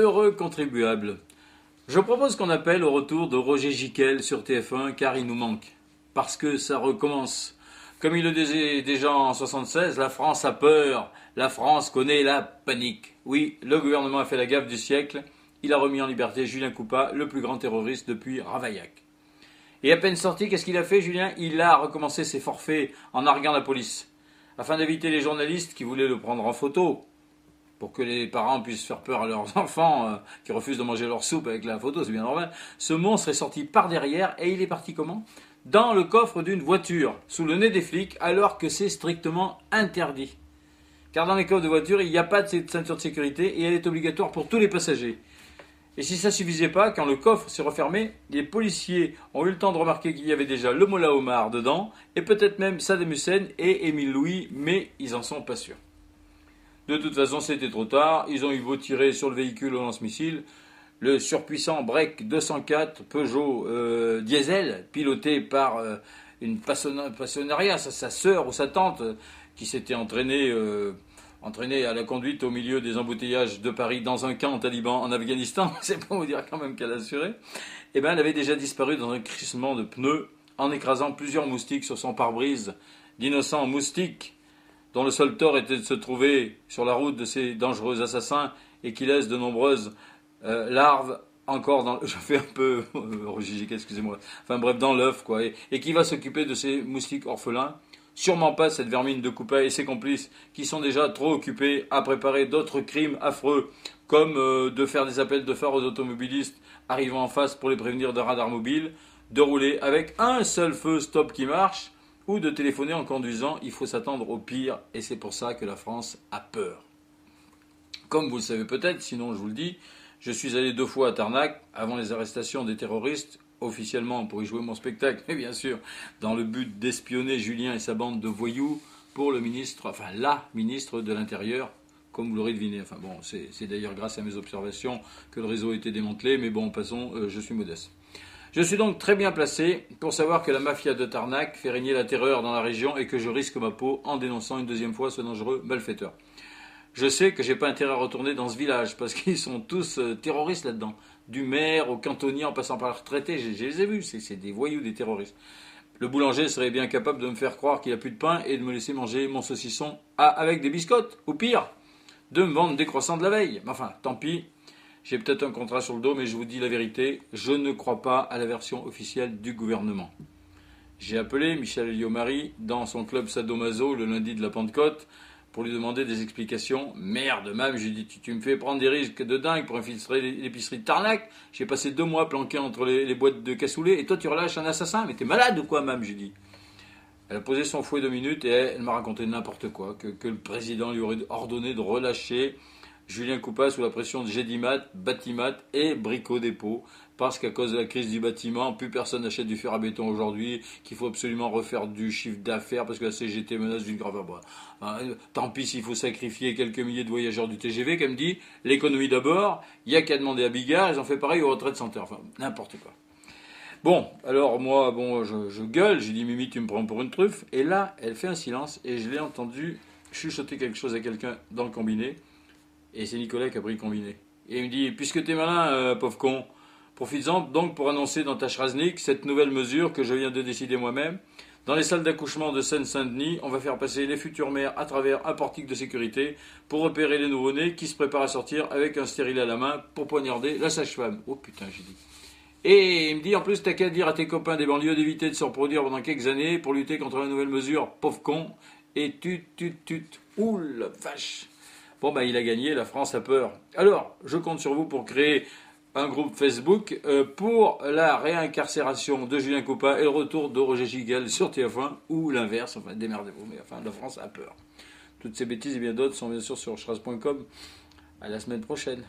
heureux contribuables. Je propose qu'on appelle au retour de Roger Giquel sur TF1 car il nous manque. Parce que ça recommence. Comme il le disait déjà en 1976, la France a peur, la France connaît la panique. Oui, le gouvernement a fait la gaffe du siècle, il a remis en liberté Julien Coupat, le plus grand terroriste depuis Ravaillac. Et à peine sorti, qu'est-ce qu'il a fait, Julien? Il a recommencé ses forfaits en narguant la police. Afin d'éviter les journalistes qui voulaient le prendre en photo, pour que les parents puissent faire peur à leurs enfants qui refusent de manger leur soupe avec la photo, c'est bien normal, ce monstre est sorti par derrière et il est parti comment? Dans le coffre d'une voiture, sous le nez des flics, alors que c'est strictement interdit. Car dans les coffres de voiture, il n'y a pas de ceinture de sécurité et elle est obligatoire pour tous les passagers. Et si ça ne suffisait pas, quand le coffre s'est refermé, les policiers ont eu le temps de remarquer qu'il y avait déjà le Mollah Omar dedans, et peut-être même Saddam Hussein et Émile Louis, mais ils n'en sont pas sûrs. De toute façon, c'était trop tard, ils ont eu beau tirer sur le véhicule au lance-missile, le surpuissant Break 204 Peugeot diesel, piloté par une passionnariat, sa sœur ou sa tante, qui s'était entraînée à la conduite au milieu des embouteillages de Paris dans un camp taliban en Afghanistan, c'est pour vous dire quand même qu'elle assurait, eh bien elle avait déjà disparu dans un crissement de pneus en écrasant plusieurs moustiques sur son pare-brise, d'innocents moustiques dont le seul tort était de se trouver sur la route de ces dangereux assassins et qui laissent de nombreuses larves encore dans... Je fais un peu... excusez-moi. Enfin bref, dans l'œuf, quoi. Et qui va s'occuper de ces moustiques orphelins? Sûrement pas cette vermine de Coupat et ses complices qui sont déjà trop occupés à préparer d'autres crimes affreux, comme de faire des appels de phare aux automobilistes arrivant en face pour les prévenir d'un radar mobile, de rouler avec un seul feu stop qui marche, ou de téléphoner en conduisant. Il faut s'attendre au pire, et c'est pour ça que la France a peur. Comme vous le savez peut-être, sinon je vous le dis, je suis allé 2 fois à Tarnac avant les arrestations des terroristes, officiellement pour y jouer mon spectacle, mais bien sûr dans le but d'espionner Julien et sa bande de voyous pour la ministre de l'Intérieur, comme vous l'aurez deviné. Enfin bon, c'est d'ailleurs grâce à mes observations que le réseau a été démantelé, mais bon, passons, je suis modeste. Je suis donc très bien placé pour savoir que la mafia de Tarnac fait régner la terreur dans la région et que je risque ma peau en dénonçant une deuxième fois ce dangereux malfaiteur. Je sais que j'ai pas intérêt à retourner dans ce village parce qu'ils sont tous terroristes là-dedans. Du maire au cantonnier en passant par le retraité, je les ai vus, c'est des voyous, des terroristes. Le boulanger serait bien capable de me faire croire qu'il n'y a plus de pain et de me laisser manger mon saucisson avec des biscottes, ou pire, de me vendre des croissants de la veille. Mais enfin, tant pis, j'ai peut-être un contrat sur le dos, mais je vous dis la vérité, je ne crois pas à la version officielle du gouvernement. J'ai appelé Michel Alliot-Marie dans son club Sadomaso le lundi de la Pentecôte pour lui demander des explications. Merde, même, j'ai dit, tu me fais prendre des risques de dingue pour infiltrer l'épicerie de Tarnac. J'ai passé 2 mois planqué entre les boîtes de cassoulet et toi tu relâches un assassin. Mais t'es malade ou quoi, même, j'ai dit. Elle a posé son fouet 2 minutes et elle m'a raconté n'importe quoi, que le président lui aurait ordonné de relâcher Julien Coupat sous la pression de Gédimat, Batimat et Brico Dépôt, parce qu'à cause de la crise du bâtiment, plus personne n'achète du fer à béton aujourd'hui, qu'il faut absolument refaire du chiffre d'affaires parce que la CGT menace d'une grave abord. Tant pis s'il faut sacrifier quelques milliers de voyageurs du TGV, comme dit, l'économie d'abord, il n'y a qu'à demander à Bigard, ils ont fait pareil aux retraites santé, enfin n'importe quoi. Bon, alors moi, je gueule, j'ai dit Mimi, tu me prends pour une truffe, et là, elle fait un silence, et je l'ai entendu chuchoter quelque chose à quelqu'un dans le combiné, et c'est Nicolas qui a pris le combiné. Et il me dit, puisque t'es malin, pauvre con, profites-en donc pour annoncer dans ta Chraznik cette nouvelle mesure que je viens de décider moi-même. Dans les salles d'accouchement de Seine-Saint-Denis, on va faire passer les futures mères à travers un portique de sécurité pour repérer les nouveau-nés qui se préparent à sortir avec un stérilet à la main pour poignarder la sage-femme. Oh putain, j'ai dit. Et il me dit, en plus, t'as qu'à dire à tes copains des banlieues d'éviter de se reproduire pendant quelques années pour lutter contre la nouvelle mesure, pauvre con. Et ouh la vache. Bon, ben, il a gagné, la France a peur. Alors, je compte sur vous pour créer un groupe Facebook pour la réincarcération de Julien Coupat et le retour de Roger Giquel sur TF1, ou l'inverse, enfin, démerdez-vous, mais enfin, la France a peur. Toutes ces bêtises et bien d'autres sont bien sûr sur chraz.com. À la semaine prochaine.